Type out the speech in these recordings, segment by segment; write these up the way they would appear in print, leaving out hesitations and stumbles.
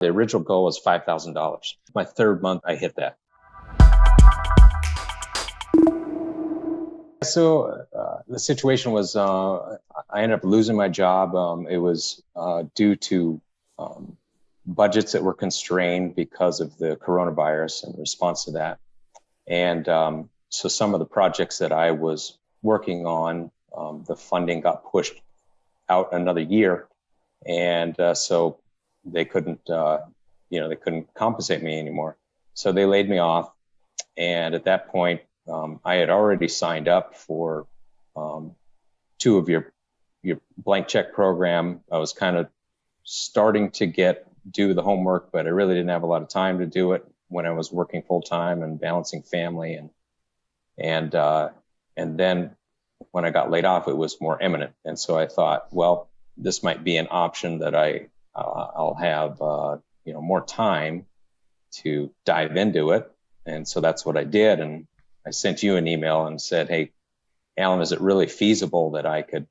The original goal was $5,000. My third month, I hit that. So the situation was I ended up losing my job. It was due to budgets that were constrained because of the coronavirus and the response to that. And so some of the projects that I was working on, the funding got pushed out another year. And so they couldn't, they couldn't compensate me anymore. So they laid me off. And at that point, I had already signed up for two of your blank check program. I was kind of starting to do the homework, but I really didn't have a lot of time to do it when I was working full time and balancing family. And then when I got laid off, it was more imminent. And so I thought, well, this might be an option that I'll have more time to dive into it. And so that's what I did. And I sent you an email and said, hey, Alan, is it really feasible that I could,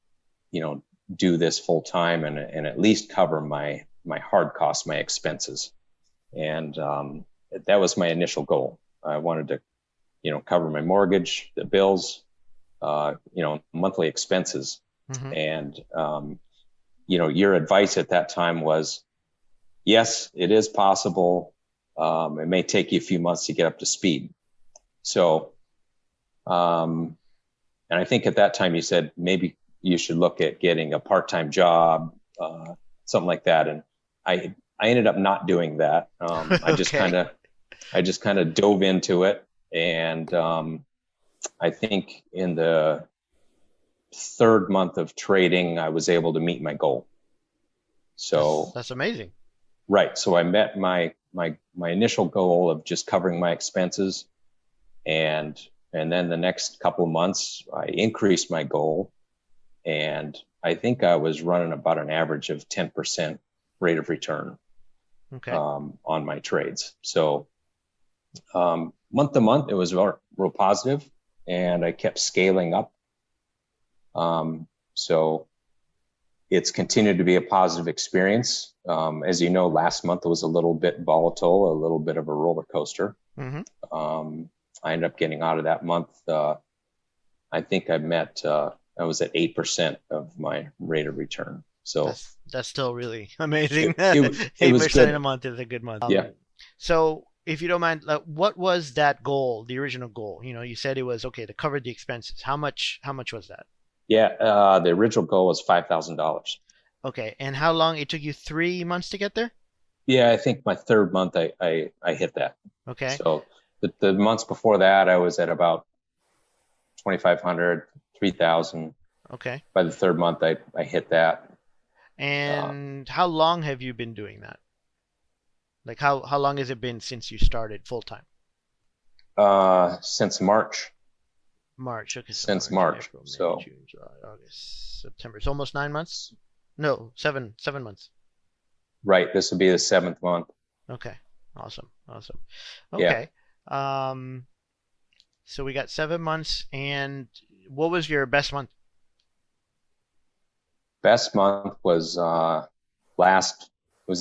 do this full time and at least cover my hard costs, my expenses? And that was my initial goal. I wanted to, cover my mortgage, the bills, monthly expenses. Mm-hmm. And, your advice at that time was, yes, it is possible. It may take you a few months to get up to speed. So, and I think at that time you said maybe you should look at getting a part-time job, something like that. And I ended up not doing that. I just kind of dove into it. And I think in the third month of trading, I was able to meet my goal. So that's amazing. Right. So I met my initial goal of just covering my expenses. And then the next couple of months, I increased my goal. And I think I was running about an average of 10% rate of return on my trades. So month to month, it was real positive, and I kept scaling up. So it's continued to be a positive experience. As you know, last month was a little bit volatile, a little bit of a roller coaster. Mm-hmm. I ended up getting out of that month. I think I was at 8% of my rate of return. So that's still really amazing. It was 8% good. in a month is a good month. Yeah. So if you don't mind, what was that goal, the original goal? You said it was okay to cover the expenses. How much was that? Yeah. The original goal was $5,000. Okay. And how long? It took you 3 months to get there? Yeah. I think my third month, I hit that. Okay. So the months before that, I was at about 2,500, 3,000. Okay. By the third month, I hit that. And how long have you been doing that? Like how long has it been since you started full time? Since March. March. Okay. So Since March. April, May, So June, July, August, September. It's almost 9 months. No, seven months. right, this will be the 7th month. Okay. Awesome. Okay. Yeah. So we got 7 months, and what was your best month? Best month was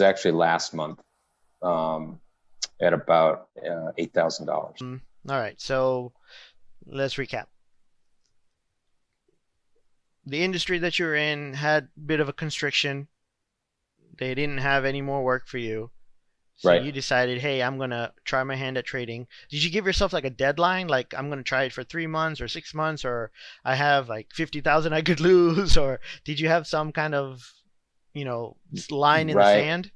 actually last month, at about $8,000. All right. So let's recap. The industry that you're in had a bit of a constriction. They didn't have any more work for you. So Right. you decided, hey, I'm going to try my hand at trading. Did you give yourself like a deadline? Like, I'm going to try it for 3 months or 6 months, or I have like 50,000 I could lose, or did you have some kind of, line in the Right. sand?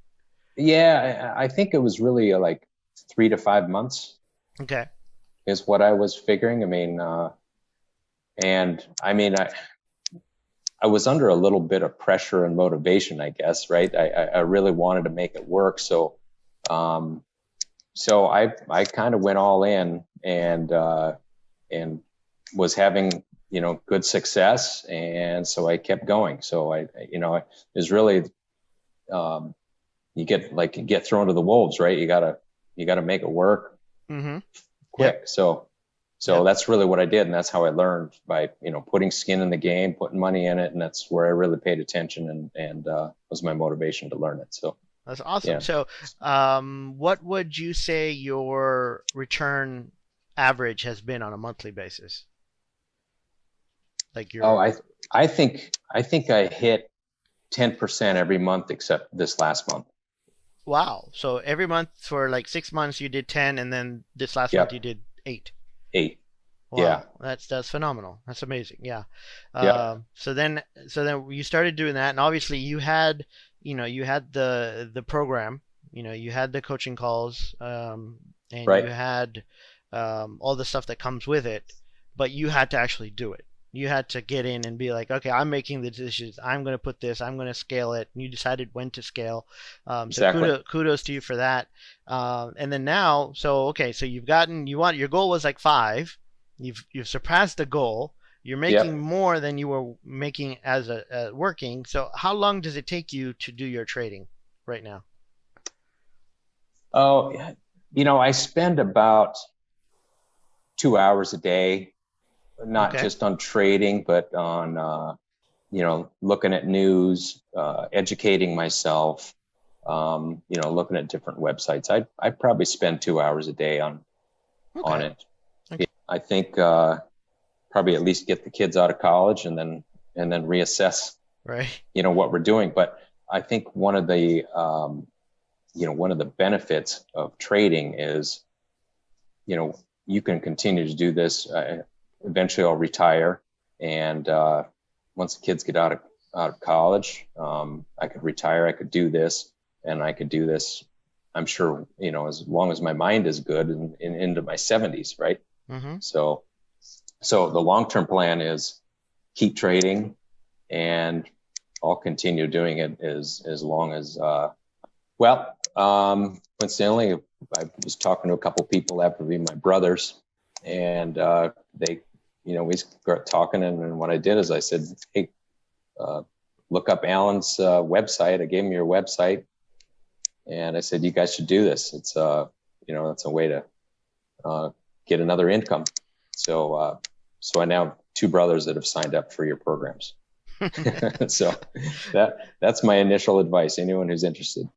Yeah, I think it was really like 3 to 5 months Okay. is what I was figuring. I mean, I was under a little bit of pressure and motivation, I guess, right? I really wanted to make it work. So I kind of went all in and was having, good success. And so I kept going. So it was really, you get thrown to the wolves, right? You gotta make it work Mm-hmm. quick. Yep. So Yep. that's really what I did. And that's how I learned, by, putting skin in the game, putting money in it. And that's where I really paid attention and was my motivation to learn it. So. That's awesome. Yeah. So, what would you say your return average has been on a monthly basis? Like Oh, your I think I hit 10% every month except this last month. Wow. So every month for like 6 months you did 10, and then this last month you Yep. did 8. 8. Yeah. Wow, that's phenomenal. That's amazing. Yeah. Yep. So then you started doing that, and obviously you had the program, you had the coaching calls, and you Right. had all the stuff that comes with it, but you had to actually do it. You had to get in and be like, okay, I'm making the decisions. I'm going to put this. I'm going to scale it. And you decided when to scale. So Exactly. kudos to you for that. And then now, so okay, so your goal was like 5. You've surpassed the goal. You're making Yep. more than you were making as a working. So how long does it take you to do your trading right now? Oh, I spend about 2 hours a day, not Okay. just on trading, but on looking at news, educating myself, looking at different websites. I probably spend 2 hours a day on Okay. it. Okay. I think probably at least get the kids out of college and then reassess, Right. what we're doing. But I think one of the benefits of trading is, you can continue to do this. Eventually, I'll retire, and once the kids get out of college, I could retire. I could do this, and I could do this. I'm sure, as long as my mind is good and into my 70s, right? Mm-hmm. So, the long-term plan is keep trading, and I'll continue doing it as long as coincidentally, I was talking to a couple people that would be my brothers, and we got talking, and what I did is I said, hey, uh, look up Alan's website. I gave him your website, and I said, you guys should do this. It's a way to uh, get another income. So I now have two brothers that have signed up for your programs. So that's my initial advice. Anyone who's interested.